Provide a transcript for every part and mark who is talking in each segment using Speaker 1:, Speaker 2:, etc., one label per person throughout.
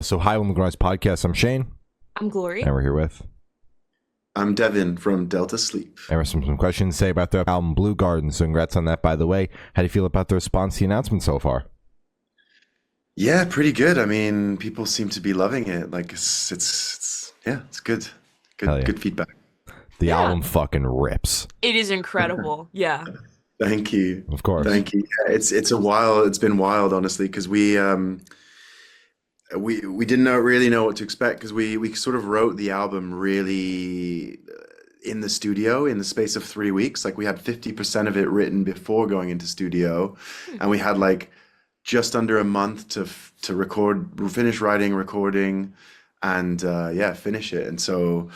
Speaker 1: So hi, on the Grind podcast. I'm Shane,
Speaker 2: I'm Glory.
Speaker 1: and we're here with
Speaker 3: I'm Devin from Delta Sleep.
Speaker 1: and with some questions to say about their album Blue Garden. So congrats on that, by the way. How do you feel about the response to the announcement so far?
Speaker 3: Yeah, pretty good. I mean, people seem to be loving it. Like it's yeah, it's good.
Speaker 1: Hell yeah.
Speaker 3: Good feedback.
Speaker 1: The
Speaker 2: Yeah.
Speaker 1: album fucking rips.
Speaker 2: It is incredible. Yeah.
Speaker 3: Thank you.
Speaker 1: Of course.
Speaker 3: Thank you. Yeah, it's been wild, honestly, because we didn't really know what to expect because we sort of wrote the album really in the studio in the space of 3 weeks. Like we had 50% of it written before going into studio, and we had like just under a month to record, finish writing, recording, and yeah, finish it. And so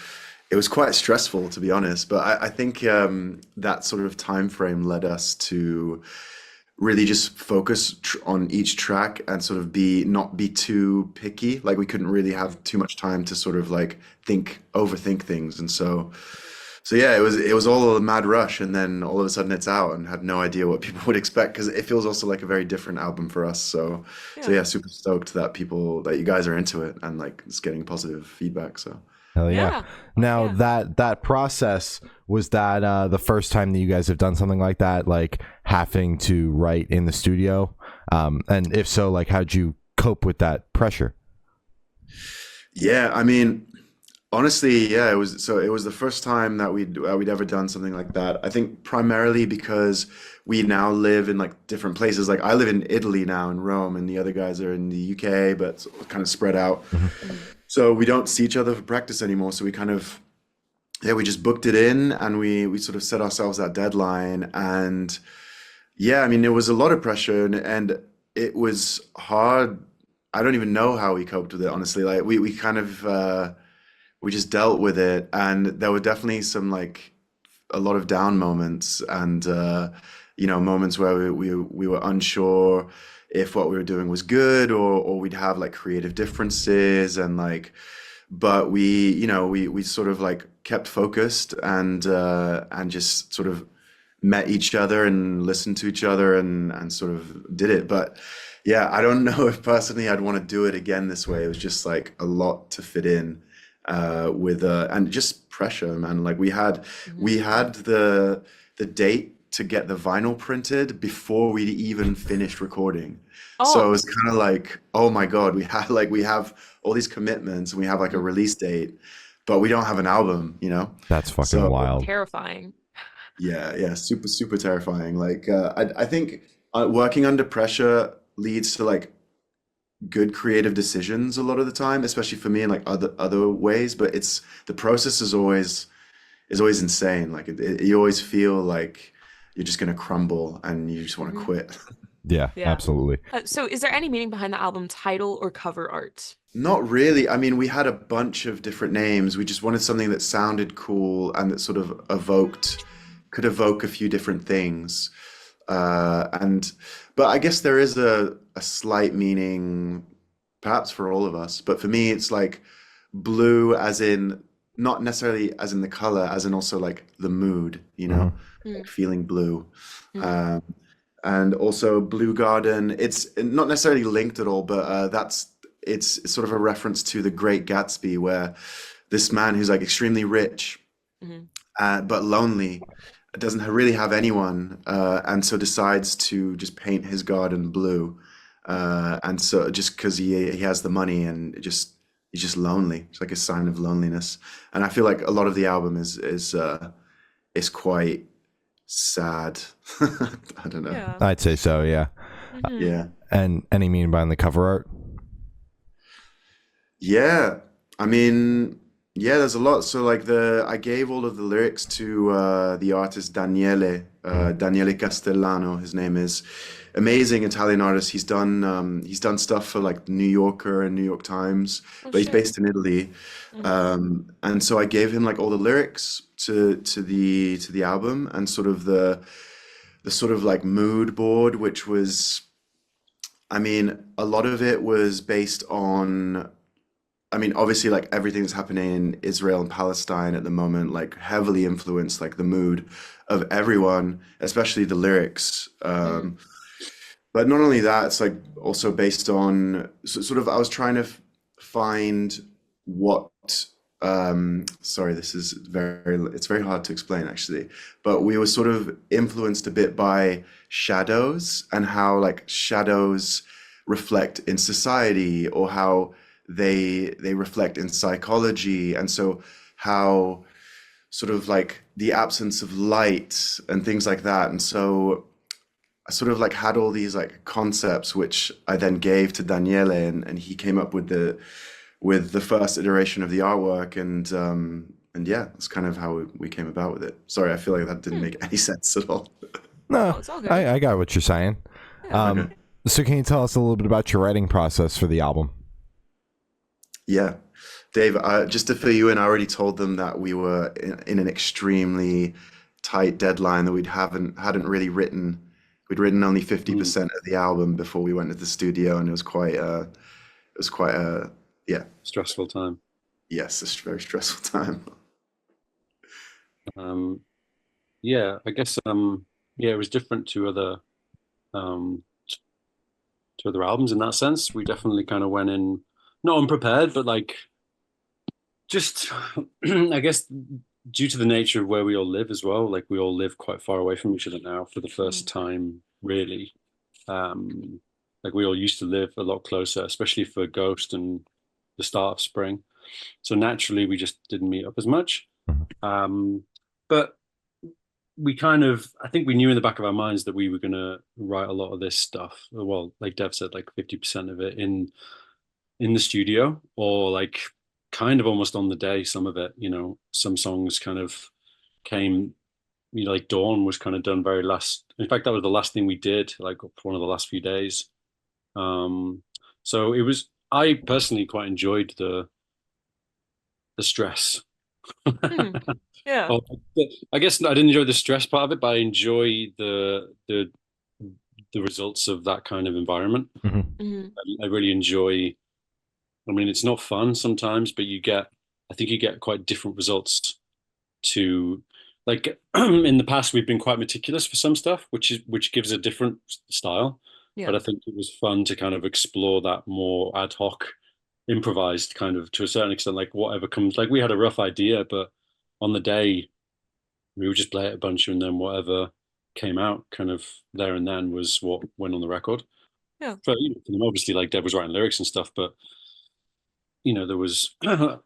Speaker 3: it was quite stressful, to be honest. But I think that sort of time frame led us to really just focus on each track and sort of not be too picky. Like we couldn't really have too much time to sort of like overthink things. And so yeah, it was all a mad rush, and then all of a sudden it's out, and had no idea what people would expect because it feels also like a very different album for us. So
Speaker 2: Yeah.
Speaker 3: yeah, super stoked that you guys are into it and like it's getting positive feedback. So
Speaker 1: Hell yeah.
Speaker 2: Yeah.
Speaker 1: Now
Speaker 2: Yeah.
Speaker 1: that process, was that the first time that you guys have done something like that, like having to write in the studio? And if so, like how'd you cope with that pressure?
Speaker 3: yeah, I mean, honestly, yeah, it was the first time that we'd ever done something like that. I think primarily because we now live in like different places. Like I live in Italy now in Rome, and the other guys are in the UK, but kind of spread out. So we don't see each other for practice anymore. So we kind of yeah, we just booked it in, and we sort of set ourselves that deadline. And yeah, I mean, it was a lot of pressure, and it was hard. I don't even know how we coped with it, honestly. Like we kind of we just dealt with it, and there were definitely some like a lot of down moments, and moments where we were unsure if what we were doing was good, or we'd have like creative differences, and like but we sort of like kept focused, and just sort of met each other and listened to each other, and sort of did it. But yeah, I don't know if personally I'd want to do it again this way. It was just like a lot to fit in with and just pressure, man. Like we had the date to get the vinyl printed before we even finished recording. So it
Speaker 2: Oh,
Speaker 3: was kind of like, oh my God, we have all these commitments, and we have like a release date, but we don't have an album.
Speaker 1: That's fucking
Speaker 3: So
Speaker 1: wild.
Speaker 2: terrifying.
Speaker 3: yeah, yeah, super, super terrifying. Like I think working under pressure leads to like good creative decisions a lot of the time, especially for me in like other ways. But the process is always insane. Like you always feel like you're just gonna crumble and you just want to
Speaker 2: hmm
Speaker 3: quit.
Speaker 1: Yeah,
Speaker 2: Yeah.
Speaker 1: absolutely.
Speaker 2: So is there any meaning behind the album title or cover art?
Speaker 3: Not really. I mean, we had a bunch of different names. We just wanted something that sounded cool and that sort of could evoke a few different things. And but I guess there is a slight meaning, perhaps for all of us. But for me, it's like blue, as in not necessarily as in the color, as in also like the mood,
Speaker 2: Mm,
Speaker 3: like feeling blue.
Speaker 2: mm.
Speaker 3: Um, and also Blue Garden. It's not necessarily linked at all, but it's sort of a reference to The Great Gatsby, where this man who's like extremely rich
Speaker 2: Mhm.
Speaker 3: but lonely, doesn't really have anyone, and so decides to just paint his garden blue, and so just because he has the money, and he's just lonely. It's like a sign of loneliness, and I feel like a lot of the album is quite sad. I don't know.
Speaker 2: Yeah.
Speaker 1: I'd say so, yeah.
Speaker 2: hmm
Speaker 3: Yeah.
Speaker 1: And any meaning behind the cover art?
Speaker 3: Yeah, I mean, yeah, there's a lot. So like I gave all of the lyrics to the artist Daniele Castellano. His name is amazing Italian artist. He's done stuff for like New Yorker and New York Times,
Speaker 2: Oh
Speaker 3: but he's
Speaker 2: shit.
Speaker 3: based in Italy.
Speaker 2: hmm
Speaker 3: And so I gave him like all the lyrics to the album, and sort of the sort of like mood board, which was, I mean, a lot of it was based on, I mean, obviously, like everything that's happening in Israel and Palestine at the moment, like heavily influenced like the mood of everyone, especially the lyrics.
Speaker 2: Mm.
Speaker 3: But not only that, it's like also based on sort of, I was trying to find what sorry, this is it's very hard to explain actually, but we were sort of influenced a bit by shadows and how like shadows reflect in society or how they reflect in psychology, and so how sort of like the absence of light and things like that. And so I sort of like had all these like concepts which I then gave to Daniele, and he came up with the first iteration of the artwork, and yeah, that's kind of how we came about with it. Sorry, I feel like that didn't make any sense at all.
Speaker 1: No,
Speaker 2: Oh, it's all good.
Speaker 1: I got what you're saying.
Speaker 2: Yeah.
Speaker 3: Okay.
Speaker 1: So can you tell us a little bit about your writing process for the album?
Speaker 3: Yeah. Dave, just to fill you in, I already told them that we were in an extremely tight deadline, that hadn't really written. We'd written only 50% of the album before we went to the studio, and it was quite a yeah,
Speaker 4: Stressful time.
Speaker 3: yes, a very stressful time.
Speaker 4: Yeah, I guess yeah, it was different um to other albums in that sense. We definitely kind of went in not unprepared, but like just I guess due to the nature of where we all live as well, like we all live quite far away from each other now for the first time, really. Um, like we all used to live a lot closer, especially for Ghost and the start of Spring. So naturally, we just didn't meet up as much. But we kind of, I think we knew in the back of our minds that we were going to write a lot of this stuff. Well, like Dev said, like 50% of it in the studio, or like kind of almost on the day. Some of it, some songs kind of came, like Dawn was kind of done very last. In fact, that was the last thing we did, like one of the last few days. So it was. I personally quite enjoyed the stress.
Speaker 2: Yeah.
Speaker 4: Oh, I guess I didn't enjoy the stress part of it, but I enjoy the results of that kind of environment.
Speaker 2: Hmm.
Speaker 4: I really enjoy. I mean, it's not fun sometimes, but I think you get quite different results to, like, in the past, we've been quite meticulous for some stuff, which gives a different style.
Speaker 2: Yeah.
Speaker 4: But I think it was fun to kind of explore that more ad hoc, improvised kind of to a certain extent, like whatever comes. Like we had a rough idea, but on the day we would just play it a bunch, and then whatever came out kind of there and then was what went on the record.
Speaker 2: Yeah.
Speaker 4: So obviously, like Deb was writing lyrics and stuff, but there was a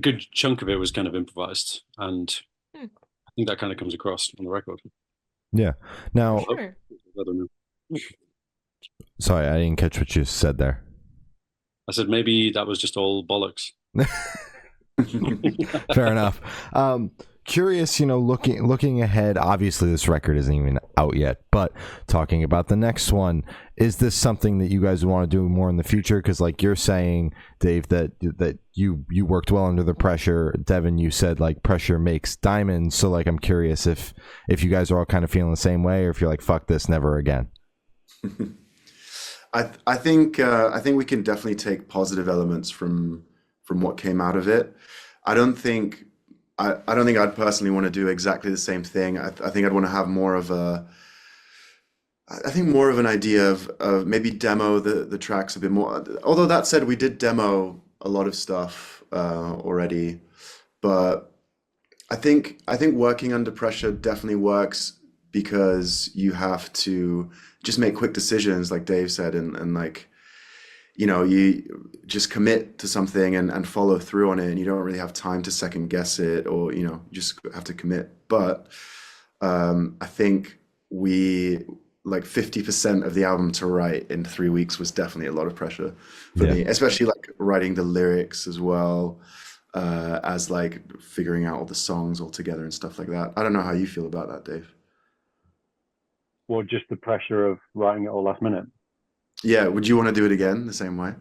Speaker 4: good chunk of it was kind of improvised, and I think that kind of comes across on the record.
Speaker 1: Yeah. Now,
Speaker 2: Sure.
Speaker 4: I don't know.
Speaker 1: Sorry, I didn't catch what you said there.
Speaker 4: I said maybe that was just all bollocks.
Speaker 1: Fair enough. Curious, looking ahead, obviously this record isn't even out yet, but talking about the next one, is this something that you guys want to do more in the future? Because like you're saying, Dave, that you worked well under the pressure. Devin, you said like pressure makes diamonds. So like I'm curious if you guys are all kind of feeling the same way, or if you're like, fuck this, never again.
Speaker 3: I think we can definitely take positive elements from what came out of it. I don't think I'd personally want to do exactly the same thing. I think I'd want to have more of an idea of maybe demo the tracks a bit more. Although that said, we did demo a lot of stuff already, but I think working under pressure definitely works because you have to just make quick decisions, like Dave said, and like, you just commit to something and follow through on it, and you don't really have time to second guess it, or, you just have to commit. But I think we like 50% of the album to write in 3 weeks was definitely a lot of pressure for me, especially like writing the lyrics as well, as like figuring out all the songs all together and stuff like that. I don't know how you feel about that, Dave.
Speaker 5: Or just the pressure of writing it all last minute?
Speaker 3: Yeah, would you want to do it again the same way?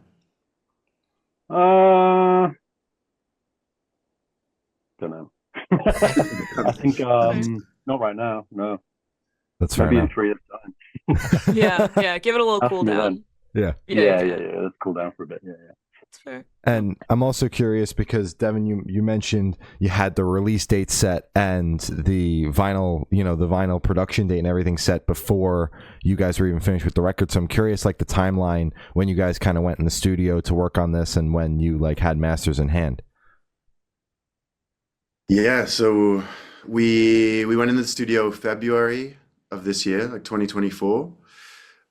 Speaker 5: Don't know. I think not right now. No,
Speaker 1: That's fair
Speaker 5: maybe in
Speaker 1: enough.
Speaker 5: 3 years' time.
Speaker 2: Yeah. Give it a little
Speaker 5: Ask
Speaker 2: cool
Speaker 5: me
Speaker 2: down.
Speaker 1: Yeah.
Speaker 5: Yeah. Let's cool down for a bit. Yeah.
Speaker 2: That's fair.
Speaker 1: And I'm also curious because Devin, you mentioned you had the release date set and the vinyl, the vinyl production date and everything set before you guys were even finished with the record. So I'm curious, like the timeline when you guys kind of went in the studio to work on this and when you like had masters in hand.
Speaker 3: Yeah, so we went in the studio February of this year, like 2024.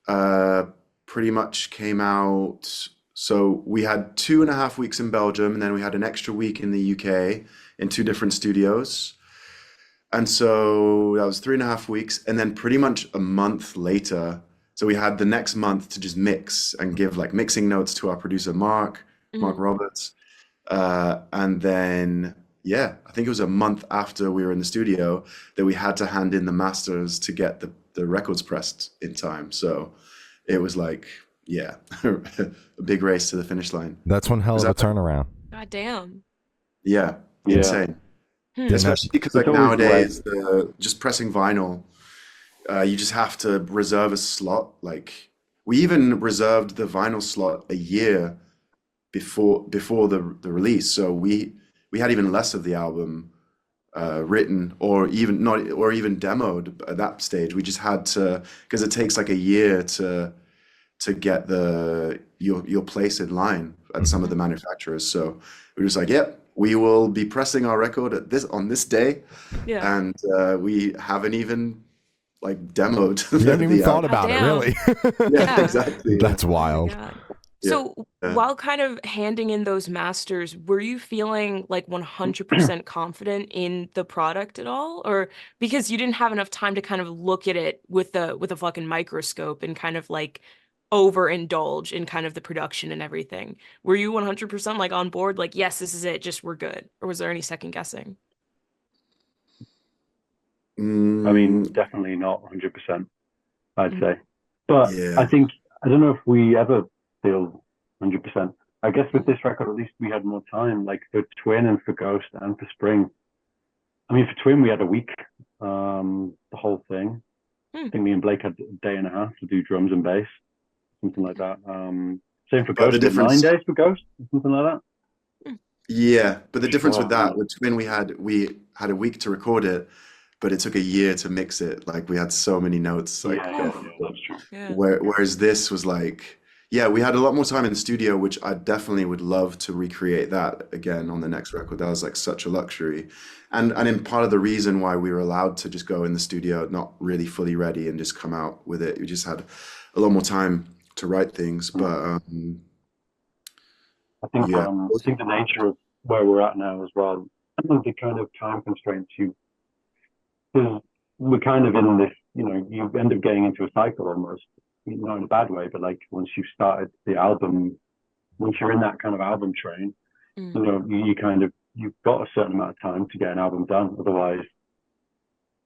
Speaker 3: Uh, Pretty much came out. So we had 2.5 weeks in Belgium, and then we had an extra week in the UK in two different studios. And so that was 3.5 weeks, and then pretty much a month later, so we had the next month to just mix and give like mixing notes to our producer Mark
Speaker 2: Mhm.
Speaker 3: Roberts. And then, yeah, I think it was a month after we were in the studio that we had to hand in the masters to get the records pressed in time. So it was like, yeah, a big race to the finish line.
Speaker 1: That's one hell
Speaker 3: Was
Speaker 1: of a
Speaker 3: that,
Speaker 1: turnareround.
Speaker 2: God damn.
Speaker 3: yeah,
Speaker 5: Yeah.
Speaker 3: insane.
Speaker 2: Hmm.
Speaker 1: Didn't have
Speaker 3: Especially because
Speaker 5: It's
Speaker 3: like
Speaker 5: always the way.
Speaker 3: nowadays, just pressing vinyl, you just have to reserve a slot. Like we even reserved the vinyl slot a year before the release. So we had even less of the album written or even not or even demoed at that stage. We just had to because it takes like a year to get your place in line at some of the manufacturers. So we were just like, yep, we will be pressing our record on this day,
Speaker 2: Yeah.
Speaker 3: and we haven't even like demoed
Speaker 1: You haven't even
Speaker 3: the
Speaker 1: thought
Speaker 3: album.
Speaker 2: God
Speaker 1: about it,
Speaker 2: damn.
Speaker 1: really.
Speaker 3: Yeah,
Speaker 2: Yeah.
Speaker 3: exactly. Yeah,
Speaker 1: That's
Speaker 2: Oh my
Speaker 1: wild.
Speaker 2: God.
Speaker 3: yeah,
Speaker 2: So
Speaker 3: yeah.
Speaker 2: while kind of handing in those masters, were you feeling like 100% confident in the product at all? Or because you didn't have enough time to kind of look at it with a fucking microscope and kind of like overindulge in kind of the production and everything. Were you 100% like on board, like, yes, this is it, just we're good? Or was there any second guessing?
Speaker 5: I mean,
Speaker 3: Mm,
Speaker 5: definitely not 100%, I'd
Speaker 2: Mhm.
Speaker 5: say. But I
Speaker 3: yeah.
Speaker 5: think, I don't know if we ever feel 100%. I guess with
Speaker 2: Mhm.
Speaker 5: this record, at least we had more time, like for Twin and for Ghost and for Spring. I mean, for Twin, we had a week, the whole thing.
Speaker 2: Hmm.
Speaker 5: I think me and Blake had a day and a half to do drums and bass, something like that. Same for
Speaker 3: But the
Speaker 5: Ghost, we had 9
Speaker 3: difference,
Speaker 5: days for Ghost, something like that.
Speaker 2: Hmm.
Speaker 3: yeah, but the difference with
Speaker 5: Sure,
Speaker 3: that, with Twin, we had a week to record it, but it took a year to mix it. Like we had so many notes, like
Speaker 5: yeah, that's true.
Speaker 2: Yeah.
Speaker 3: whereas this was like, yeah, we had a lot more time in the studio, which I definitely would love to recreate that again on the next record. That was like such a luxury. And in part of the reason why we were allowed to just go in the studio, not really fully ready and just come out with it. We just had a lot more time to write things. But yeah.
Speaker 5: I think the nature of where we're at now as well, and the kind of time constraints you, because we're kind of in this, you end up getting into a cycle almost, not in a bad way, but like once you've started the album, once you're in that kind of album train,
Speaker 2: Mm.
Speaker 5: you kind of, you've got a certain amount of time to get an album done. Otherwise,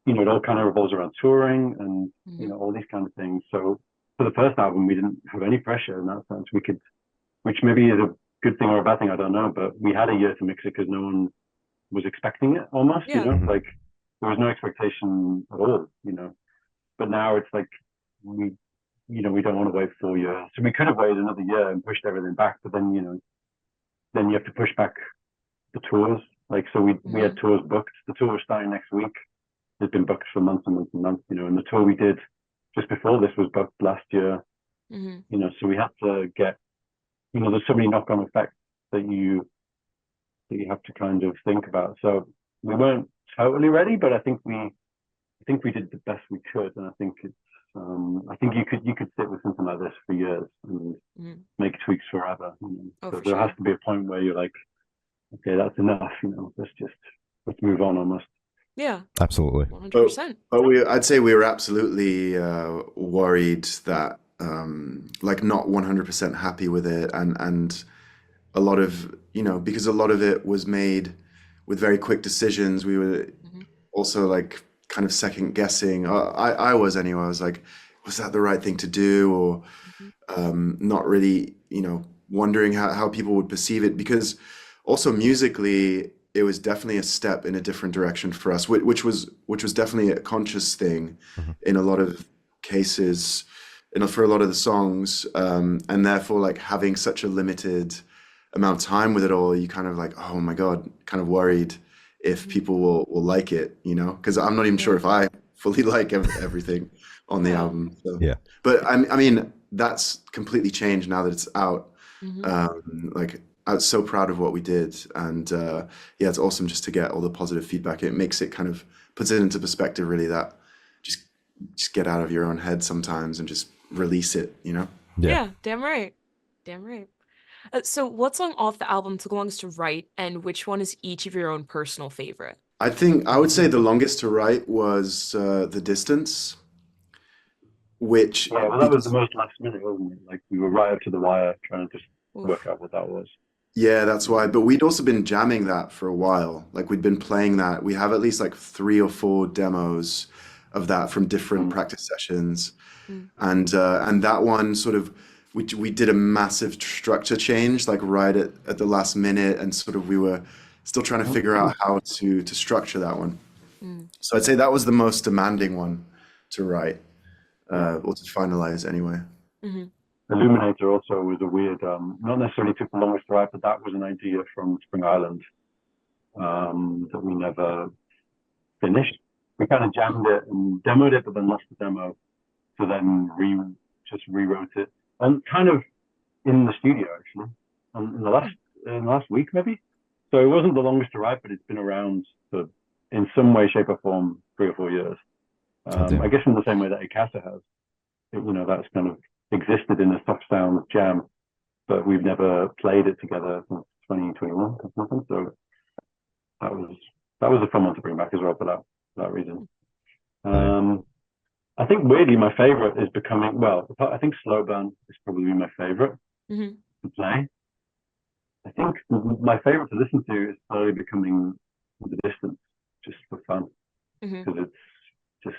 Speaker 5: it all kind of revolves around touring and,
Speaker 2: Mhm.
Speaker 5: all these kind of things. So for the first album, we didn't have any pressure in that sense. We could, which maybe is a good thing or a bad thing, I don't know, but we had a year to mix it because no one was expecting it almost,
Speaker 2: Yeah.
Speaker 5: like there was no expectation at all, but now it's like we, we don't want to wait 4 years. So we could have waited another year and pushed everything back, but then, then you have to push back the tours. Like, so we had
Speaker 2: Mhm.
Speaker 5: tours booked. The tour is starting next week. It's been booked for months and months and months, and the tour we did just before this was booked last year,
Speaker 2: Mhm.
Speaker 5: so we had to get, there's so many knock-on effects that you have to kind of think about. So we weren't totally ready, but I think we did the best we could, and I think it's I think you could sit with something like this for years and
Speaker 2: Mhm.
Speaker 5: make tweaks forever.
Speaker 2: Oh,
Speaker 5: So
Speaker 2: for
Speaker 5: there has
Speaker 2: sure.
Speaker 5: to be a point where you're like, okay, that's enough. Let's move on almost.
Speaker 2: Yeah.
Speaker 1: Absolutely.
Speaker 3: But
Speaker 2: 100%.
Speaker 3: I'd say we were absolutely worried that like not 100% happy with it, and a lot of because a lot of it was made with very quick decisions. We were
Speaker 2: Mhm.
Speaker 3: also like kind of second guessing. I was anyway. I was like, was that the right thing to do, or
Speaker 2: Mhm.
Speaker 3: not really, wondering how people would perceive it because also musically it was definitely a step in a different direction for us, which was definitely a conscious thing
Speaker 1: Mhm.
Speaker 3: in a lot of cases, for a lot of the songs, and therefore like having such a limited amount of time with it all, you kind of like, oh my God, kind of worried if people will like it, you know? Because I'm not even sure
Speaker 2: Yeah.
Speaker 3: if I fully like everything on the
Speaker 2: Yeah.
Speaker 3: album. So,
Speaker 1: Yeah.
Speaker 3: but I mean, that's completely changed now that it's out.
Speaker 2: Hmm.
Speaker 3: Like, I'm so proud of what we did, and yeah, it's awesome just to get all the positive feedback. It makes it kind of puts it into perspective, really, that just just get out of your own head sometimes and just release it, you know?
Speaker 1: Yeah.
Speaker 2: Yeah, damn right. Damn right. So what song off the album took longest to write, and which one is each of your own personal favorite?
Speaker 3: I think I would say the longest to write was The Distance, which
Speaker 5: Yeah, well, that was the
Speaker 3: because
Speaker 5: most last minute, wasn't it? Like we were right up to the wire trying to just work
Speaker 2: Oof.
Speaker 5: out what that was.
Speaker 3: yeah, that's why. But we'd also been jamming that for a while. Like we'd been playing that. We have at least like 3 or 4 demos of that from different
Speaker 5: Mm.
Speaker 3: practice sessions.
Speaker 2: Mm.
Speaker 3: And that one sort of we did a massive structure change like right at the last minute, and sort of we were still trying to figure out how to structure that one.
Speaker 2: Mm.
Speaker 3: So I'd say that was the most demanding one to write,
Speaker 5: Yeah.
Speaker 3: or to finalize anyway.
Speaker 2: Hmm.
Speaker 5: Illuminator also was a weird, not necessarily took the longest to write, but that was an idea from Spring Island that we never finished. We kind of jammed it and demoed it, but then lost the demo. So then just rewrote it, and kind of in the studio actually, in the last week maybe. So it wasn't the longest to write, but it's been around for in some way, shape, or form 3 or 4 years.
Speaker 1: Oh, damn.
Speaker 5: I guess in the same way that Icasa has, that's kind of existed in a soft sound jam, but we've never played it together since 2021 or something. So that was a fun one to bring back as well for that reason. I think weirdly my favorite is becoming, well, I think Slow Burn is probably my favorite
Speaker 2: Hmm.
Speaker 5: to play. I think my favorite to listen to is slowly becoming The Distance, just for fun,
Speaker 2: Hmm.
Speaker 5: because it's just,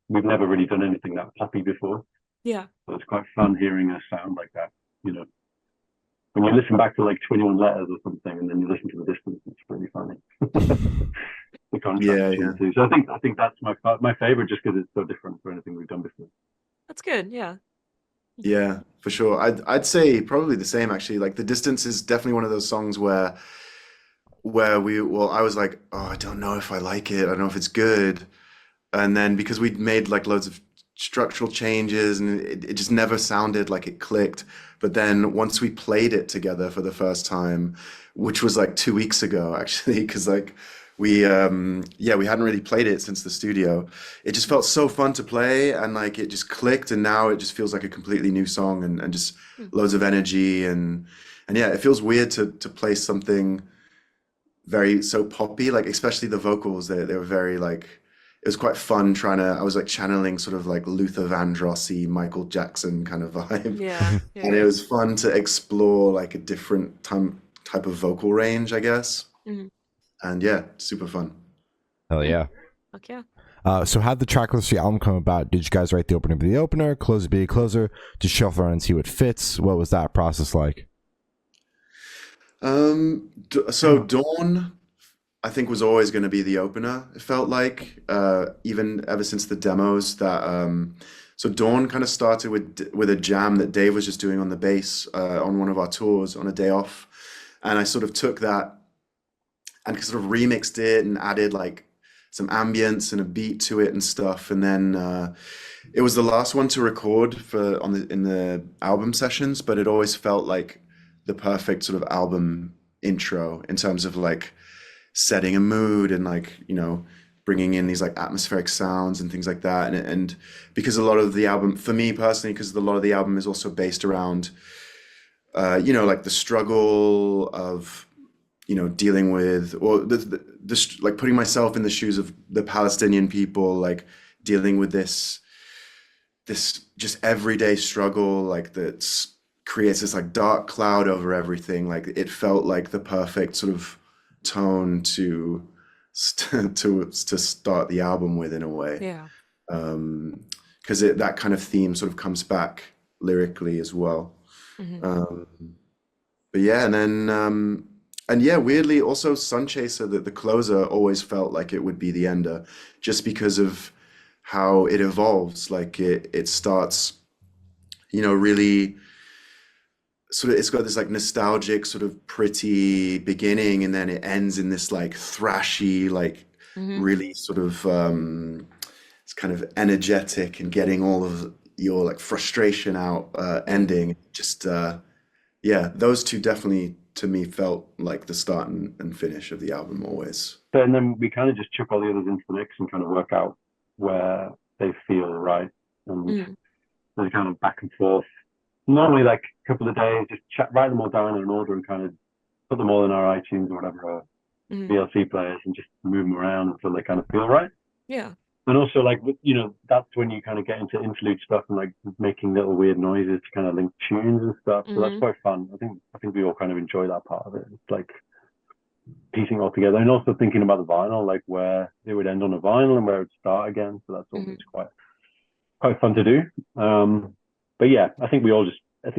Speaker 5: we've never really done anything that poppy before.
Speaker 2: Yeah.
Speaker 5: So it's quite fun hearing a sound like that, you know. When you listen back to like 21 Letters or something, and then you listen to The Distance, it's really funny. The contrast
Speaker 3: Yeah,
Speaker 5: between
Speaker 3: yeah.
Speaker 5: the two. So I think that's my favorite, just because it's so different from anything we've done before.
Speaker 2: That's good. Yeah.
Speaker 3: Yeah, for sure. I'd say probably the same actually. Like The Distance is definitely one of those songs where I was like, oh, I don't know if I like it. I don't know if it's good. And then because we'd made like loads of structural changes, and it just never sounded like it clicked. But then once we played it together for the first time, which was like 2 weeks ago actually, because like we hadn't really played it since the studio. It just felt so fun to play, and like it just clicked, and now it just feels like a completely new song, and just
Speaker 2: Mm.
Speaker 3: loads of energy, and yeah, it feels weird to play something very so poppy, like especially the vocals. They were very like, it was quite fun trying to. I was like channeling sort of like Luther Vandrossy, Michael Jackson kind of vibe,
Speaker 2: Yeah.
Speaker 3: and it
Speaker 2: Yeah.
Speaker 3: was fun to explore like a different type of vocal range, I guess.
Speaker 2: Hmm.
Speaker 3: And yeah, super fun.
Speaker 1: Hell yeah.
Speaker 2: Fuck yeah.
Speaker 1: So how'd the track list for your album come about? Did you guys write the opener be the opener, closer be a closer, just shuffle around and see what fits? What was that process like?
Speaker 3: So Dawn, I think, was always going to be the opener. It felt like, even ever since the demos that, so Dawn kind of started with a jam that Dave was just doing on the bass, on one of our tours on a day off, and I sort of took that and sort of remixed it and added like some ambience and a beat to it and stuff, and then it was the last one to record in the album sessions, but it always felt like the perfect sort of album intro in terms of like setting a mood and like, bringing in these like atmospheric sounds and things like that. And because a lot of the album, for me personally, because a lot of the album is also based around, like the struggle of, dealing with, or like putting myself in the shoes of the Palestinian people, like dealing with this just everyday struggle, like that creates this like dark cloud over everything. Like it felt like the perfect sort of tone to start the album with, in a way.
Speaker 2: Yeah.
Speaker 3: Because that kind of theme sort of comes back lyrically as well.
Speaker 2: Hmm.
Speaker 3: Um, but yeah, and yeah, weirdly also Sun Chaser, the closer, always felt like it would be the ender, just because of how it evolves. Like it starts, really sort of it's got this like nostalgic sort of pretty beginning, and then it ends in this like thrashy, like
Speaker 2: Hmm.
Speaker 3: really sort of it's kind of energetic and getting all of your like frustration out
Speaker 2: Yeah.
Speaker 3: ending. Just yeah, those two definitely to me felt like the start and finish of the album always.
Speaker 5: So, and then we kind of just chuck all the others into the mix and kind of work out where they feel right. And
Speaker 2: Mm.
Speaker 5: there's kind of back and forth. Normally, like a couple of days, just write them all down in an order and kind of put them all in our iTunes or whatever, our
Speaker 2: Mm.
Speaker 5: VLC players, and just move them around until they kind of feel right.
Speaker 2: Yeah.
Speaker 5: And also, like, you know, that's when you kind of get into interlude stuff and like making little weird noises to kind of link tunes and stuff. So that's
Speaker 2: Hmm.
Speaker 5: quite fun. I think we all kind of enjoy that part of it. It's like piecing it all together, and also thinking about the vinyl, like where it would end on a vinyl and where it would start again. So that's always
Speaker 2: Hmm.
Speaker 5: quite fun to do. But yeah, I think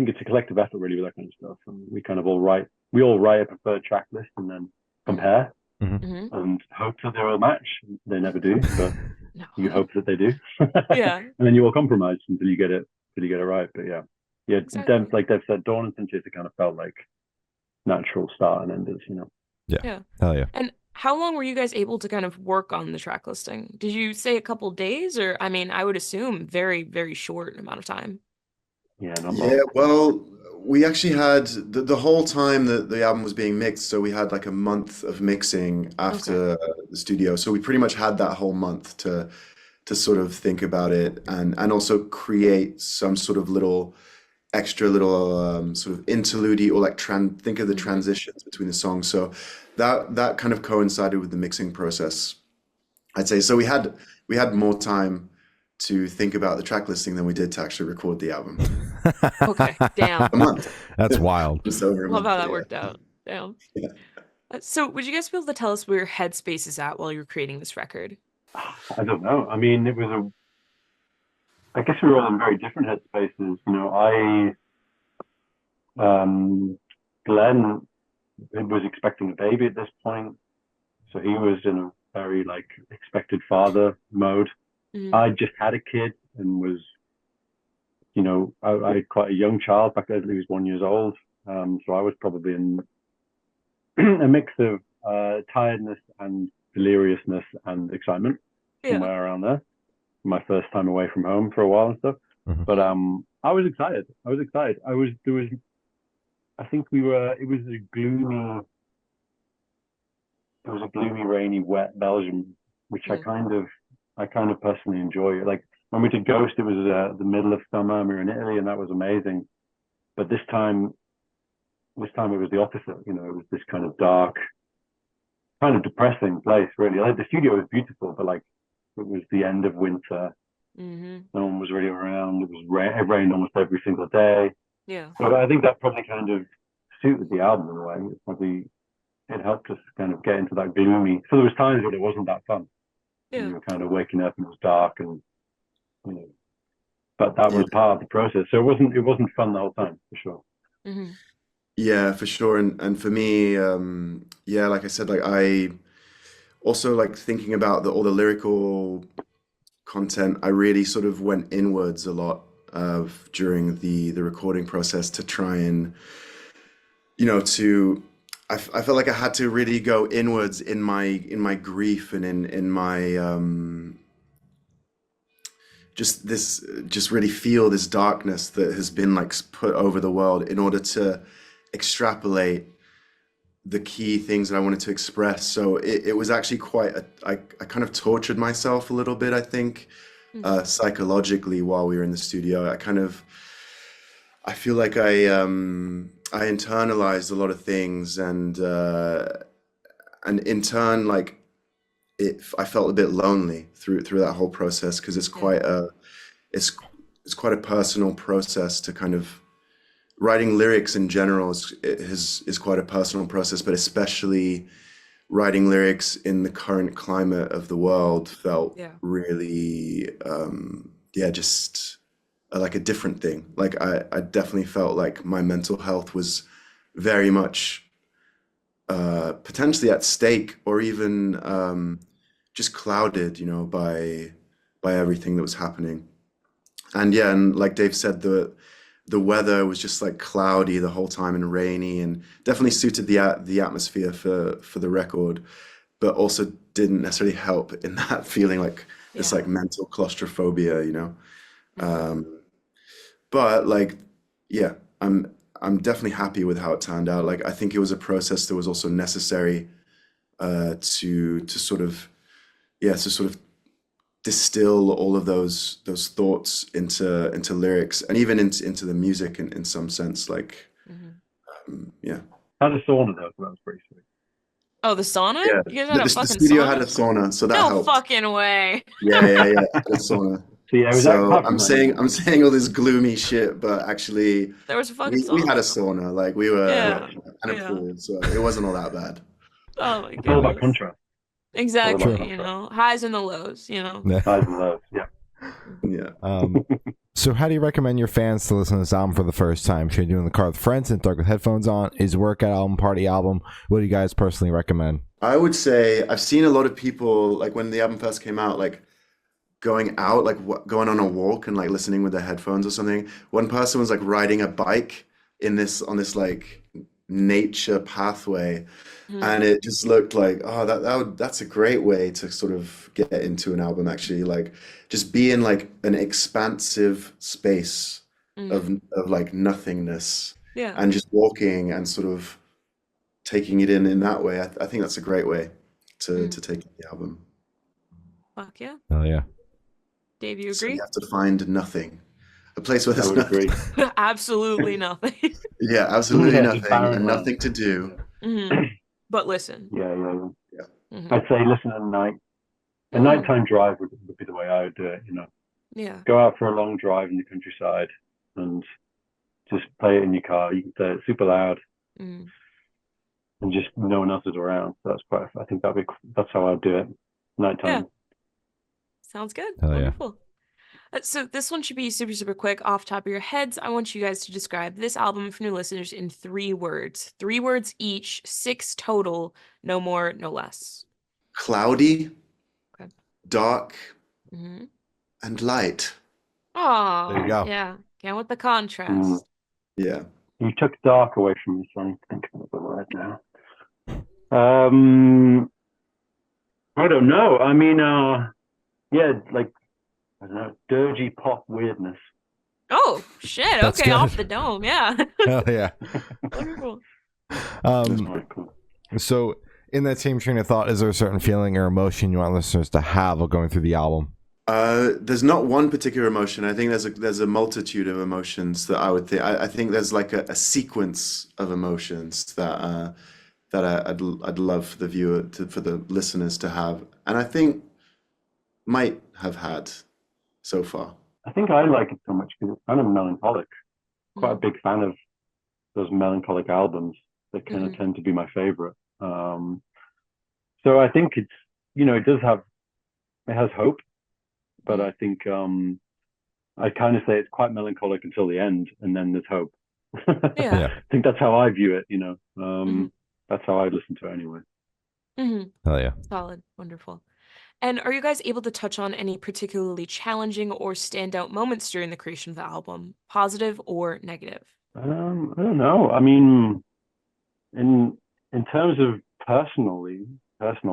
Speaker 5: it's a collective effort really with that kind of stuff, and we all write a preferred track list and then compare
Speaker 2: Hmm.
Speaker 5: and hope that they all match. They never do, but
Speaker 2: No.
Speaker 5: you hope that they do.
Speaker 2: Yeah.
Speaker 5: And then you all compromise until you get it right. But yeah,
Speaker 2: Exactly.
Speaker 5: like Dev said, Dawn and Synthia kind of felt like natural start and enders, you know.
Speaker 1: Yeah.
Speaker 2: Yeah.
Speaker 1: Hell yeah.
Speaker 2: And how long were you guys able to kind of work on the track listing? Did you say a couple days, or I mean, I would assume very, very short amount of time.
Speaker 5: Yeah, not
Speaker 3: Yeah,
Speaker 5: long.
Speaker 3: well, we actually had the whole time that the album was being mixed, so we had like a month of mixing
Speaker 2: Okay.
Speaker 3: after the studio. So we pretty much had that whole month to sort of think about it and also create some sort of little extra little sort of interlude or like think of the
Speaker 2: Hmm.
Speaker 3: transitions between the songs. So that kind of coincided with the mixing process, I'd say. So we had more time to think about the track listing than we did to actually record the album.
Speaker 2: Okay. Damn.
Speaker 3: A month.
Speaker 1: That's wild.
Speaker 3: Just over a
Speaker 2: Love how
Speaker 3: month,
Speaker 2: that
Speaker 3: yeah.
Speaker 2: worked out. Damn.
Speaker 3: Yeah.
Speaker 2: So, would you guys be able to tell us where your headspace is at while you're creating this record?
Speaker 5: I don't know. I mean, I guess we were all in very different headspaces. You know, Glenn was expecting a baby at this point, so he was in a very like expected father mode.
Speaker 2: Hmm.
Speaker 5: I just had a kid and was, you know, I had quite a young child back then. He was 1 year old, so I was probably in a mix of tiredness and deliriousness and excitement,
Speaker 2: Yeah.
Speaker 5: somewhere around there. My first time away from home for a while and stuff.
Speaker 1: Mhm.
Speaker 5: But I was excited. I think it was a gloomy, rainy, wet Belgium, which
Speaker 2: Mm.
Speaker 5: I kind of personally enjoy. Like when we did Ghost, it was the middle of summer and we were in Italy and that was amazing. But this time it was the opposite. You know, it was this kind of dark, kind of depressing place, really. Like the studio was beautiful, but like it was the end of winter.
Speaker 2: Hmm.
Speaker 5: No one was really around. It rained almost every single day.
Speaker 2: Yeah.
Speaker 5: So I think that probably kind of suited the album in a way. It helped us kind of get into that gloomy. So there was times when it wasn't that fun. And
Speaker 2: Yeah.
Speaker 5: you were kind of waking up and it was dark and you know, but that
Speaker 3: Yeah.
Speaker 5: was part of the process. So it wasn't fun the whole time for sure.
Speaker 2: Hmm.
Speaker 3: Yeah, for sure. And for me, yeah, like I said, like I also like thinking about all the lyrical content, I really sort of went inwards a lot of during the recording process to try and, you know, I felt like I had to really go inwards in my grief and in my just really feel this darkness that has been like put over the world in order to extrapolate the key things that I wanted to express. So it was actually I kind of tortured myself a little bit, I think, psychologically while we were in the studio. I feel like I internalized a lot of things and in turn, like I felt a bit lonely through that whole process because
Speaker 2: Yeah.
Speaker 3: it's it's quite a personal process to kind of writing lyrics in general is quite a personal process, but especially writing lyrics in the current climate of the world felt
Speaker 2: Yeah.
Speaker 3: really, yeah, just like a different thing. Like I definitely felt like my mental health was very much potentially at stake or even just clouded, you know, by everything that was happening. And yeah, and like Dave said, the weather was just like cloudy the whole time and rainy, and definitely suited the atmosphere for the record, but also didn't necessarily help in that feeling like this
Speaker 2: Yeah.
Speaker 3: like mental claustrophobia, you know.
Speaker 2: Mhm.
Speaker 3: But like, yeah, I'm definitely happy with how it turned out. Like, I think it was a process that was also necessary to sort of yeah, to sort of distill all of those thoughts into lyrics and even into the music in some sense. Like,
Speaker 2: Mhm.
Speaker 3: yeah,
Speaker 5: Had a sauna though, so that was pretty sweet.
Speaker 2: Oh, the sauna?
Speaker 3: yeah.
Speaker 2: You guys
Speaker 3: The,
Speaker 2: had a
Speaker 3: the, the
Speaker 2: fucking
Speaker 3: studio had
Speaker 2: sauna?
Speaker 3: a sauna, so that
Speaker 2: No
Speaker 3: helped.
Speaker 2: fucking way.
Speaker 3: Yeah, had a sauna.
Speaker 5: So yeah, it was
Speaker 3: So
Speaker 5: apart from that, yeah.
Speaker 3: I'm saying all this gloomy shit, but actually
Speaker 2: There was a fucking
Speaker 3: we had a
Speaker 2: sauna.
Speaker 3: sauna, like we were
Speaker 2: Yeah.
Speaker 3: in a
Speaker 2: Yeah.
Speaker 3: pool, so it wasn't all that bad.
Speaker 2: Oh my
Speaker 5: It's all about
Speaker 2: goodness.
Speaker 5: contrast. It's all about
Speaker 2: Exactly,
Speaker 1: True.
Speaker 2: you
Speaker 5: contrast.
Speaker 2: know, highs and the lows, you know.
Speaker 1: Yeah.
Speaker 5: Highs and lows. Yeah.
Speaker 3: Yeah.
Speaker 1: So how do you recommend your fans to listen to this album for the first time? Should you do it in the car with friends and dark with headphones on? Is workout album, party album? What do you guys personally recommend?
Speaker 3: I would say I've seen a lot of people like when the album first came out, like going out, like going on a walk and like listening with their headphones or something. One person was like riding a bike in this on this like nature pathway,
Speaker 2: Mhm.
Speaker 3: and it just looked like, oh, that's a great way to sort of get into an album actually. Like just be in like an expansive space
Speaker 2: Mhm.
Speaker 3: of like nothingness
Speaker 2: Yeah.
Speaker 3: and just walking and sort of taking it in that way. I think that's a great way
Speaker 2: Mhm.
Speaker 3: to take the album.
Speaker 2: Fuck yeah.
Speaker 1: Oh yeah.
Speaker 2: Dave, you
Speaker 3: So you
Speaker 2: agree?
Speaker 3: have to find nothing, a place where
Speaker 5: I
Speaker 3: there's
Speaker 5: would agree.
Speaker 3: nothing.
Speaker 2: Absolutely nothing.
Speaker 3: Yeah, absolutely
Speaker 5: Yeah, just
Speaker 3: nothing
Speaker 5: barren
Speaker 3: and
Speaker 5: land.
Speaker 3: nothing to do.
Speaker 2: Hmm. But listen.
Speaker 5: Yeah.
Speaker 3: Yeah.
Speaker 2: Hmm.
Speaker 5: I'd say listen at night. A
Speaker 2: Hmm.
Speaker 5: nighttime drive would be the way I would do it, you know.
Speaker 2: Yeah.
Speaker 5: Go out for a long drive in the countryside and just play it in your car. You can play it super loud
Speaker 2: Mm.
Speaker 5: and just no one else is around. So I think that's how I'd do it.
Speaker 2: Yeah.
Speaker 5: Nighttime.
Speaker 2: Sounds good.
Speaker 1: Hell yeah.
Speaker 2: Wonderful. So this one should be super, super quick off top of your heads. I want you guys to describe this album for new listeners in 3 words. 3 words each, 6 total, no more, no less.
Speaker 3: Cloudy,
Speaker 2: Okay.
Speaker 3: dark,
Speaker 2: Mm-hmm.
Speaker 3: and light.
Speaker 1: There you
Speaker 2: Oh,
Speaker 1: go.
Speaker 2: yeah. Again with the
Speaker 5: Mm.
Speaker 2: contrast.
Speaker 3: Yeah.
Speaker 5: You took dark away from me, so I'm thinking of the word now. Um, I don't know. I mean, yeah, like I don't know, dirgy pop weirdness.
Speaker 2: Oh, shit.
Speaker 1: That's
Speaker 2: Okay, off
Speaker 1: good.
Speaker 2: the dome. Yeah.
Speaker 1: Hell yeah.
Speaker 2: Wonderful.
Speaker 3: That's
Speaker 1: Um,
Speaker 5: All right, cool.
Speaker 1: so in that same train of thought, is there a certain feeling or emotion you want listeners to have while going through the album?
Speaker 3: There's not one particular emotion. I think there's a multitude of emotions that I would think. I think there's like a sequence of emotions that I'd love for the for the listeners to have, and I think might have had so far.
Speaker 5: I think I like it so much because it's kind of melancholic. Quite a
Speaker 2: Mm-hmm.
Speaker 5: big fan of those melancholic albums. They kind of tend to be my favorite. So I think it's, you know, it has hope, but I think I kind of say it's quite melancholic until the end, and then there's hope.
Speaker 2: Yeah.
Speaker 1: Yeah.
Speaker 5: I think that's how I view it, you know.
Speaker 2: Mm-hmm.
Speaker 5: That's how I listen to it anyway.
Speaker 2: Mm-hmm.
Speaker 1: Hell yeah.
Speaker 2: Solid. Wonderful. And are you guys able to touch on any particularly challenging or standout moments during the creation of the album, positive or negative?
Speaker 5: I don't know. I mean, in terms of personal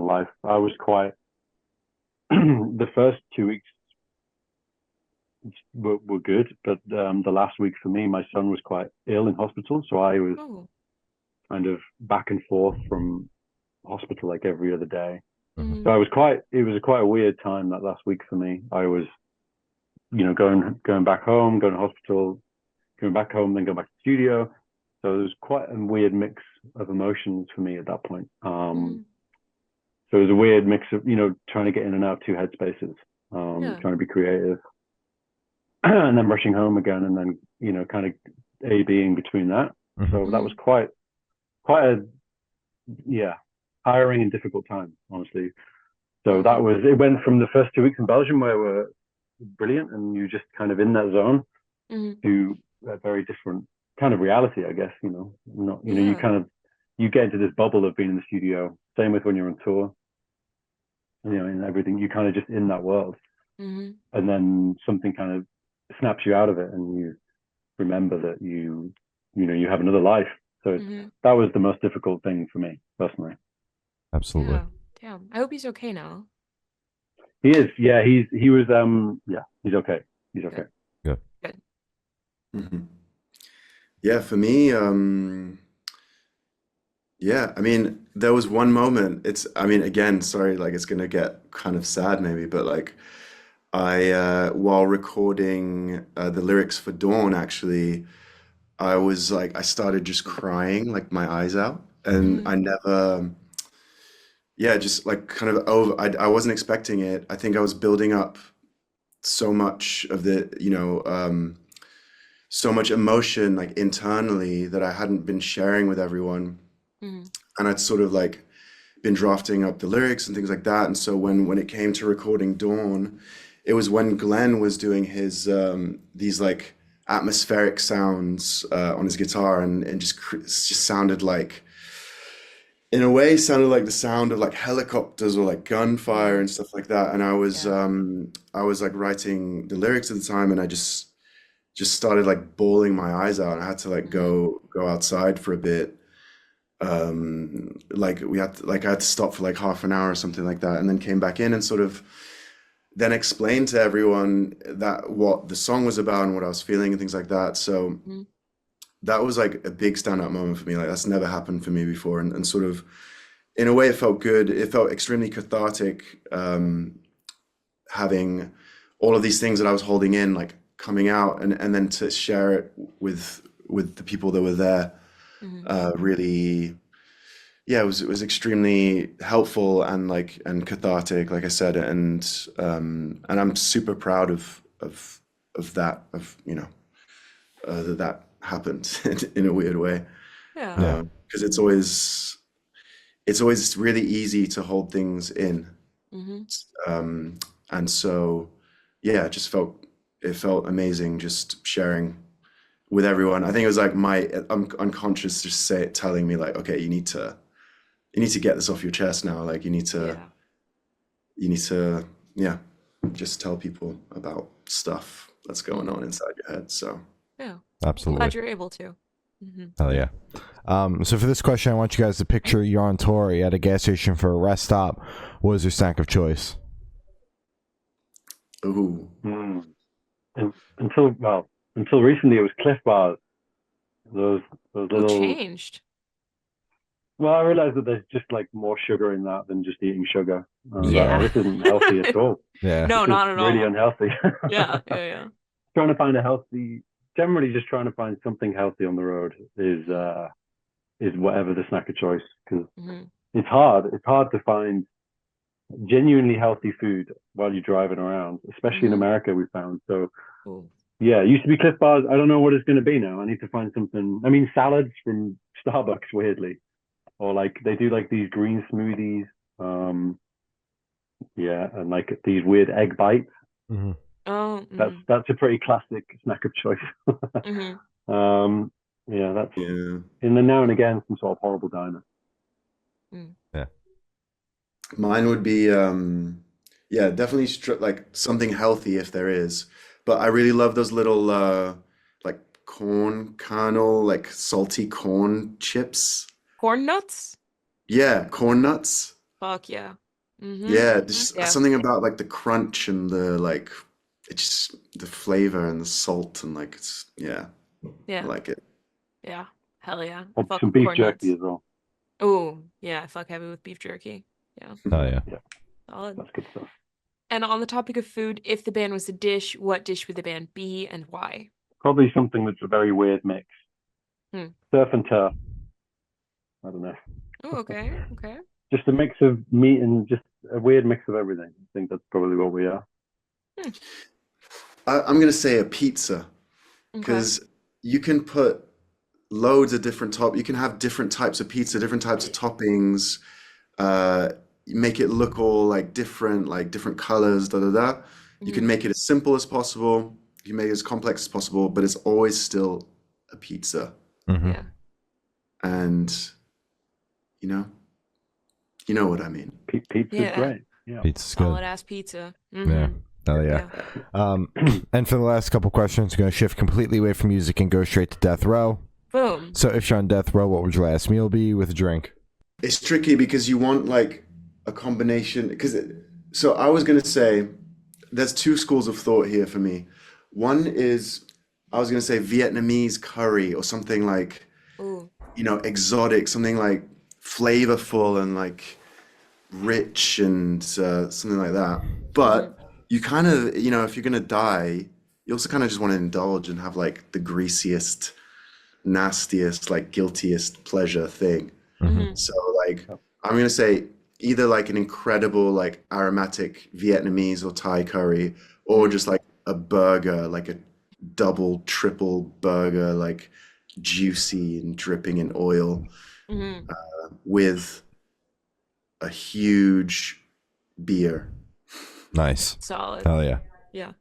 Speaker 5: life, I was quite the first 2 weeks were good, but the last week for me, my son was quite ill in hospital, so I was
Speaker 2: Oh.
Speaker 5: kind of back and forth from hospital like every other day.
Speaker 2: Mm-hmm.
Speaker 5: So it was quite a weird time that last week for me. I was, you know, going back home, going to hospital, going back home, then going back to the studio. So it was quite a weird mix of emotions for me at that point.
Speaker 2: Mm-hmm.
Speaker 5: So it was a weird mix of, you know, trying to get in and out of two headspaces,
Speaker 2: Yeah.
Speaker 5: trying to be creative, and then rushing home again, and then, you know, kind of A-Bing between that. So that was quite a, yeah, tiring and difficult time, honestly. So it went from the first 2 weeks in Belgium where we're brilliant and you're just kind of in that zone to a very different kind of reality, I guess, you know, not, you know, you get into this bubble of being in the studio. Same with when you're on tour, you know, and everything, you kind of just in that world.
Speaker 2: Mm-hmm.
Speaker 5: And then something kind of snaps you out of it and you remember that you have another life. So that was the most difficult thing for me personally.
Speaker 1: Absolutely.
Speaker 2: Yeah. Damn. I hope he's okay now.
Speaker 5: He is, yeah. He was, yeah. He's okay. He's okay.
Speaker 1: Good.
Speaker 2: Good.
Speaker 3: Mhm. Yeah, for me, yeah, I mean, there was one moment. I mean, again, sorry, like it's gonna get kind of sad maybe, but like while recording the lyrics for Dawn, actually, I started just crying, like my eyes out, and I never, yeah, just like kind of I wasn't expecting it. I think I was building up so much of so much emotion like internally that I hadn't been sharing with everyone. And I'd sort of like been drafting up the lyrics and things like that. And so when it came to recording Dawn, it was when Glenn was doing his these like atmospheric sounds on his guitar, and just sounded like, in a way, sounded like the sound of like helicopters or like gunfire and stuff like that. And I was like writing the lyrics at the time, and I just started like bawling my eyes out. And I had to like go outside for a bit. Like I had to stop for like half an hour or something like that, and then came back in and sort of then explained to everyone that what the song was about and what I was feeling and things like that. So that was like a big standout moment for me. Like that's never happened for me before, and sort of in a way it felt good. It felt extremely cathartic, having all of these things that I was holding in like coming out, and then to share it with the people that were there. Really, yeah, it was extremely helpful and cathartic, like I said, and I'm super proud of that, that happened in a weird way.
Speaker 2: Yeah.
Speaker 3: Because it's always really easy to hold things in. And so yeah, it felt amazing just sharing with everyone. I think it was like my unconscious just telling me like, okay, you need to get this off your chest now. Like you need to yeah, just tell people about stuff that's going on inside your head. So
Speaker 2: Yeah.
Speaker 1: Absolutely.
Speaker 2: Glad you're able to.
Speaker 1: Hell yeah. So for this question, I want you guys to picture you're on tour, you're at a gas station for a rest stop. What is your snack of choice?
Speaker 3: ooh.
Speaker 5: And until recently, it was Cliff Bars. Those
Speaker 2: Who
Speaker 5: little.
Speaker 2: changed?
Speaker 5: Well, I realized that there's just like more sugar in that than just eating sugar.
Speaker 2: Yeah.
Speaker 5: This isn't healthy at all.
Speaker 1: Yeah.
Speaker 2: No,
Speaker 5: This
Speaker 2: not
Speaker 5: is
Speaker 2: at all.
Speaker 5: really unhealthy.
Speaker 2: Yeah.
Speaker 5: Trying to find generally just trying to find something healthy on the road is whatever the snack of choice, because it's hard. It's hard to find genuinely healthy food while you're driving around, especially in America, we found. So yeah, it used to be Cliff Bars. I don't know what it's going to be now. I need to find something. I mean, salads from Starbucks, weirdly, or like they do like these green smoothies. Yeah, and like these weird egg bites.
Speaker 2: Oh.
Speaker 5: That's a pretty classic snack of choice. Yeah, that's in the now and again some sort of horrible diner.
Speaker 1: Yeah.
Speaker 3: Mine would be yeah, definitely like something healthy if there is. But I really love those little like corn kernel, like salty corn chips.
Speaker 2: Corn nuts?
Speaker 3: Yeah, corn nuts.
Speaker 2: Fuck yeah.
Speaker 3: Yeah, just
Speaker 2: Yeah.
Speaker 3: something about like the crunch and the like, it's just the flavor and the salt and like I like it.
Speaker 2: Yeah. Hell yeah.
Speaker 5: And
Speaker 2: Fuck
Speaker 5: some beef
Speaker 2: corn
Speaker 5: jerky
Speaker 2: nuts.
Speaker 5: as well.
Speaker 2: Oh, yeah. Fuck heavy with beef jerky. Yeah.
Speaker 1: Hell yeah.
Speaker 2: Solid.
Speaker 5: That's good stuff.
Speaker 2: And on the topic of food, if the band was a dish, what dish would the band be and why?
Speaker 5: Probably something that's a very weird mix. Surf and turf. I don't know.
Speaker 2: Oh, okay.
Speaker 5: Just a mix of meat and just a weird mix of everything. I think that's probably what we are.
Speaker 3: I'm gonna say a pizza,
Speaker 2: Okay.
Speaker 3: because you can put loads of you can have different types of pizza, different types of toppings, make it look all like different colors, da da da. You can make it as simple as possible, you can make it as complex as possible, but it's always still a pizza.
Speaker 2: Yeah.
Speaker 3: And you know what I mean.
Speaker 5: Pizza's great. Yeah.
Speaker 1: Pizza's good.
Speaker 2: Solid ass pizza.
Speaker 1: Yeah. Oh yeah. And for the last couple questions, we're going to shift completely away from music and go straight to death row.
Speaker 2: Boom.
Speaker 1: So if you're on death row, what would your last meal be with a drink?
Speaker 3: It's tricky because you want like a combination. So I was gonna say there's two schools of thought here for me. One is I was gonna say Vietnamese curry or something like
Speaker 2: Ooh.
Speaker 3: exotic, something like flavorful and like rich and something like that. But you kind of if you're gonna die, you also kind of just want to indulge and have like the greasiest, nastiest, like guiltiest pleasure thing. So like I'm gonna say either like an incredible like aromatic Vietnamese or Thai curry, or just like a burger, like a double, triple burger, like juicy and dripping in oil, with a huge beer.
Speaker 1: Nice.
Speaker 2: Solid.
Speaker 1: Hell yeah.
Speaker 2: Yeah.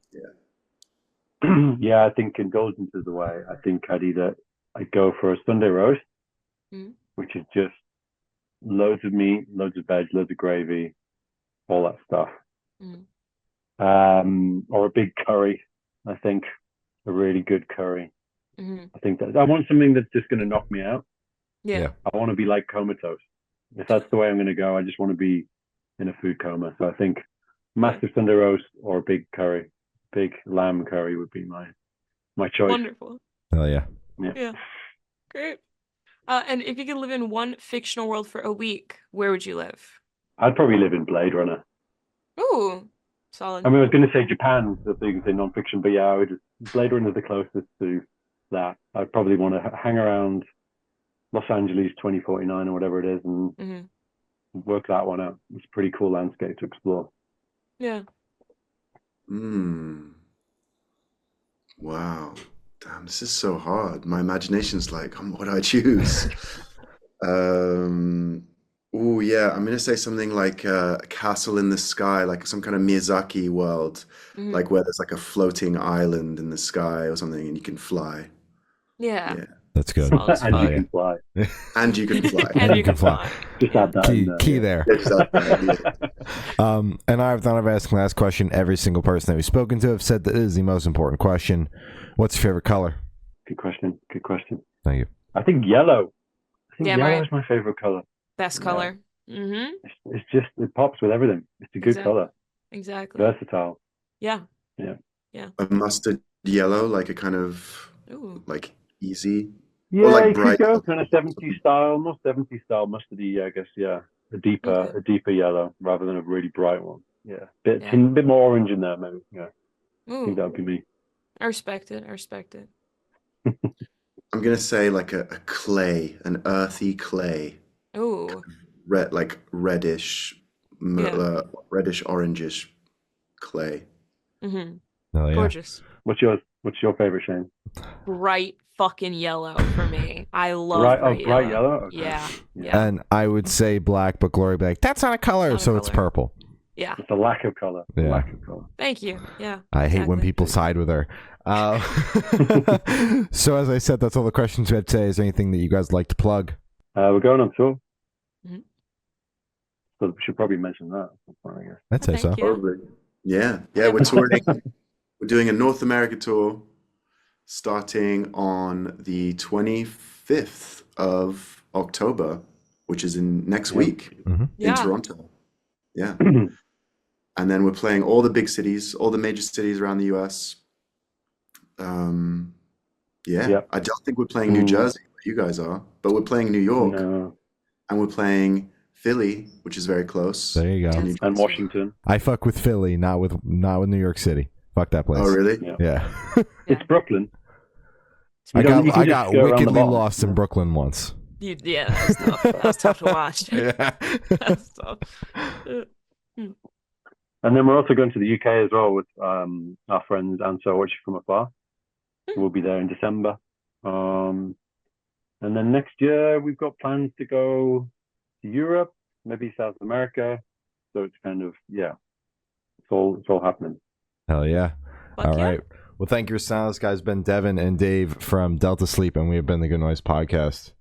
Speaker 5: Yeah, I think indulgence is the way. I think I'd go for a Sunday roast, which is just loads of meat, loads of veg, loads of gravy, all that stuff. Or a big curry. I think a really good curry. I think that I want something that's just going to knock me out.
Speaker 2: Yeah.
Speaker 5: I want to be like comatose. If that's the way I'm going to go, I just want to be in a food coma. So I think massive Sunday roast or a big curry, big lamb curry would be my choice.
Speaker 2: Wonderful.
Speaker 1: Hell yeah.
Speaker 2: Yeah. Great. And if you could live in one fictional world for a week, where would you live?
Speaker 5: I'd probably live in Blade Runner.
Speaker 2: Ooh, solid.
Speaker 5: I mean, I was going to say Japan, so you can say non-fiction, but yeah, Blade Runner is the closest to that. I'd probably want to hang around Los Angeles 2049 or whatever it is and work that one out. It's a pretty cool landscape to explore.
Speaker 2: Yeah.
Speaker 3: Wow. Damn, this is so hard. My imagination's like, what do I choose? Oh yeah, I'm gonna say something like a castle in the sky, like some kind of Miyazaki world, like where there's like a floating island in the sky or something, and you can fly.
Speaker 2: Yeah.
Speaker 3: Yeah,
Speaker 1: That's good.
Speaker 5: And you can fly.
Speaker 3: and you can fly.
Speaker 2: And you can fly.
Speaker 5: Just add that in
Speaker 1: Key
Speaker 5: there.
Speaker 1: there.
Speaker 3: Exactly.
Speaker 1: And I've thought of asking the last question. Every single person that we've spoken to have said that it is the most important question. What's your favorite color?
Speaker 5: Good question.
Speaker 1: Thank you.
Speaker 5: I think yellow.
Speaker 2: Damn
Speaker 5: Yellow
Speaker 2: right.
Speaker 5: is my favorite color.
Speaker 2: Best color.
Speaker 5: It's just, it pops with everything. It's a good color.
Speaker 2: Exactly.
Speaker 5: Versatile.
Speaker 2: Yeah.
Speaker 3: A mustard yellow, like a kind of like easy,
Speaker 5: Yeah,
Speaker 3: or like
Speaker 5: you
Speaker 3: bright.
Speaker 5: could go kind of 70s style, more 70s style mustardy, I guess. Yeah, a deeper yellow rather than a really bright one. Yeah, a bit more orange in there, maybe. Yeah, I think that would be me.
Speaker 2: I respect it.
Speaker 3: I'm gonna say like a clay, an earthy clay.
Speaker 2: Ooh.
Speaker 3: Red, like reddish, reddish orangish clay.
Speaker 1: Oh, yeah.
Speaker 2: Gorgeous.
Speaker 5: What's your favorite, Shane?
Speaker 2: Bright fucking yellow for me. I love
Speaker 5: bright yellow. Okay.
Speaker 2: Yeah.
Speaker 1: And I would say black, but Glory would be like, that's not a color,
Speaker 2: Not a
Speaker 1: so it's
Speaker 2: color.
Speaker 1: purple.
Speaker 2: Yeah.
Speaker 5: It's a lack of color.
Speaker 1: Yeah.
Speaker 5: Lack of color.
Speaker 2: Thank you. Yeah.
Speaker 1: I hate when people side with her. So as I said, that's all the questions we have today. Is there anything that you guys like to plug?
Speaker 5: We're going on tour. So we should probably mention that. I guess.
Speaker 1: I'd say so.
Speaker 3: Probably. Yeah. We're touring. We're doing a North America tour starting on the 25th of October, which is in next week in Toronto. Yeah. And then we're playing all the big cities, all the major cities around the US. I don't think we're playing New Jersey, where you guys are, but we're playing New York.
Speaker 5: No.
Speaker 3: And we're playing Philly, which is very close.
Speaker 1: There you go.
Speaker 5: And Washington.
Speaker 1: I fuck with Philly, not with New York City. Fuck that place.
Speaker 3: Oh, really?
Speaker 1: Yeah.
Speaker 5: It's Brooklyn.
Speaker 1: I got
Speaker 5: go around the
Speaker 1: wickedly
Speaker 5: bottom.
Speaker 1: lost in Brooklyn once.
Speaker 2: Yeah, that was tough. That was tough to watch.
Speaker 1: Yeah.
Speaker 2: That's tough.
Speaker 5: And then we're also going to the UK as well with our friends and So Watch From Afar. We'll be there in December. And then next year we've got plans to go to Europe, maybe South America. So it's kind of it's all happening.
Speaker 1: Hell yeah. All
Speaker 2: yeah.
Speaker 1: right. Well, thank you for sounding. This guy's been Devin and Dave from Delta Sleep, and we have been the Good Noise Podcast.